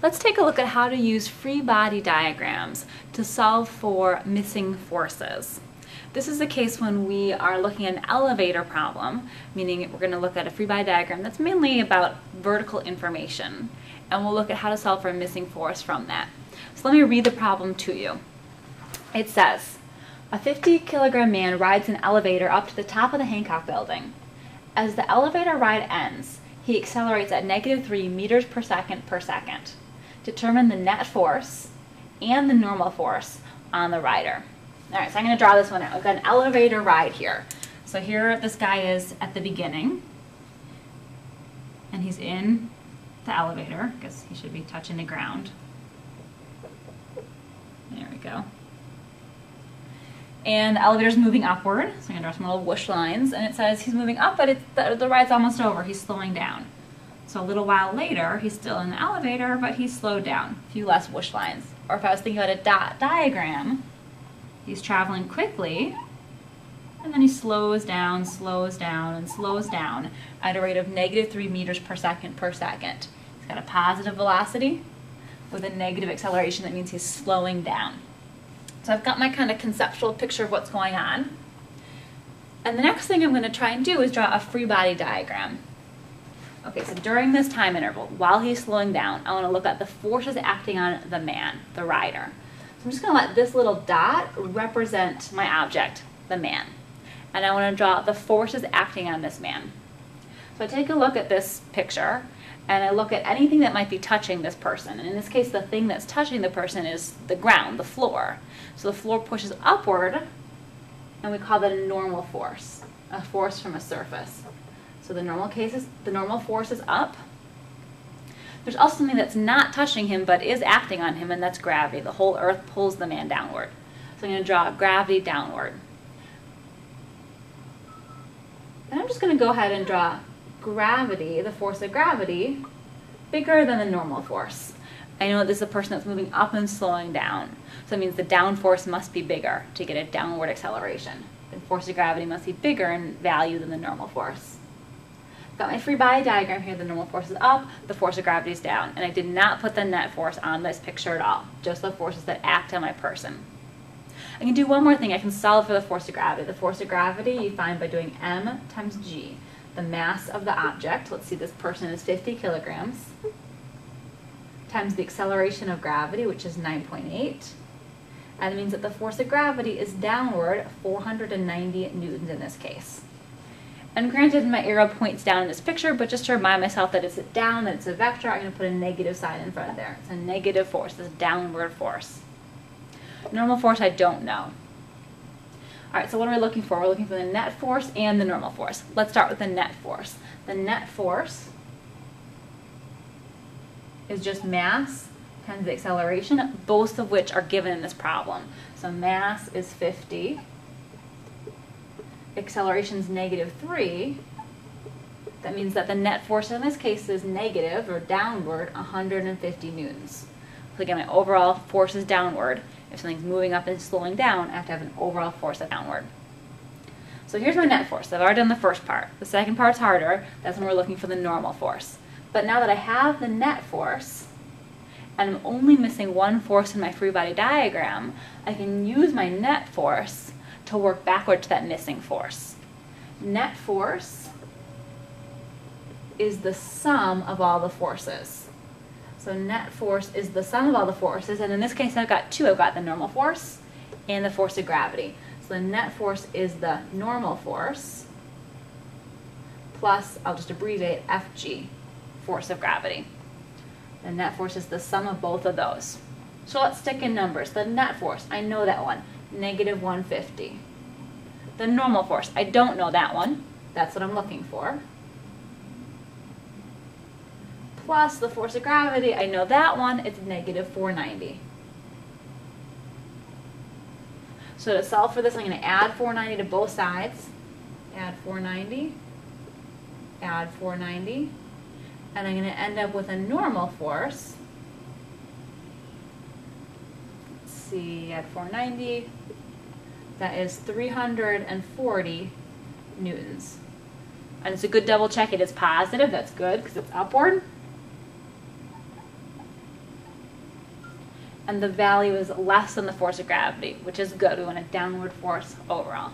Let's take a look at how to use free body diagrams to solve for missing forces. This is the case when we are looking at an elevator problem, meaning we're going to look at a free body diagram that's mainly about vertical information, and we'll look at how to solve for a missing force from that. So let me read the problem to you. It says, a 50-kilogram man rides an elevator up to the top of the Hancock building. As the elevator ride ends, he accelerates at -3 meters per second per second. Determine the net force and the normal force on the rider. All right, so I'm going to draw this one out. We've got an elevator ride here. So here this guy is at the beginning, and he's in the elevator because he should be touching the ground. There we go. And the elevator's moving upward, so I'm going to draw some little whoosh lines, and it says he's moving up, but the ride's almost over. He's slowing down. So a little while later, he's still in the elevator, but he's slowed down. A few less whoosh lines. Or if I was thinking about a dot diagram, he's traveling quickly, and then he slows down, and slows down at a rate of -3 meters per second per second. He's got a positive velocity with a negative acceleration. That means he's slowing down. So I've got my kind of conceptual picture of what's going on. And the next thing I'm going to try and do is draw a free body diagram. Okay, so during this time interval, while he's slowing down, I want to look at the forces acting on the man, the rider. So I'm just going to let this little dot represent my object, the man. And I want to draw the forces acting on this man. So I take a look at this picture, and I look at anything that might be touching this person. And in this case, the thing that's touching the person is the ground, the floor. So the floor pushes upward, and we call that a normal force, a force from a surface. So the normal force is up. There's also something that's not touching him but is acting on him, and that's gravity. The whole earth pulls the man downward. So I'm going to draw gravity downward. And I'm just going to go ahead and draw gravity, the force of gravity, bigger than the normal force. I know this is a person that's moving up and slowing down. So that means the down force must be bigger to get a downward acceleration. The force of gravity must be bigger in value than the normal force. Got my free body diagram here. The normal force is up, the force of gravity is down. And I did not put the net force on this picture at all, just the forces that act on my person. I can do one more thing. I can solve for the force of gravity. The force of gravity you find by doing m times g, the mass of the object. Let's see, this person is 50 kilograms, times the acceleration of gravity, which is 9.8. And it means that the force of gravity is downward 490 newtons in this case. And granted, my arrow points down in this picture, but just to remind myself that it's a down, that it's a vector, I'm going to put a negative sign in front of there. It's a negative force, this downward force. Normal force, I don't know. All right, so what are we looking for? We're looking for the net force and the normal force. Let's start with the net force. The net force is just mass times the acceleration, both of which are given in this problem. So mass is 50. Acceleration is -3. That means that the net force in this case is negative, or downward, 150 newtons. So again, my overall force is downward. If something's moving up and slowing down, I have to have an overall force of downward. So here's my net force. I've already done the first part. The second part's harder. That's when we're looking for the normal force. But now that I have the net force, and I'm only missing one force in my free body diagram, I can use my net force to work backward to that missing force. Net force is the sum of all the forces. So net force is the sum of all the forces, and in this case I've got two. I've got the normal force and the force of gravity. So the net force is the normal force plus, I'll just abbreviate, Fg, force of gravity. The net force is the sum of both of those. So let's stick in numbers. The net force, I know that one, -150. The normal force, I don't know that one. That's what I'm looking for. Plus the force of gravity, I know that one, it's -490. So to solve for this, I'm going to add 490 to both sides. Add 490, add 490, and I'm going to end up with a normal force. Let's see, add 490, that is 340 newtons. And it's a good double check. It is positive. That's good because it's upward. and the value is less than the force of gravity, which is good. We want a downward force overall.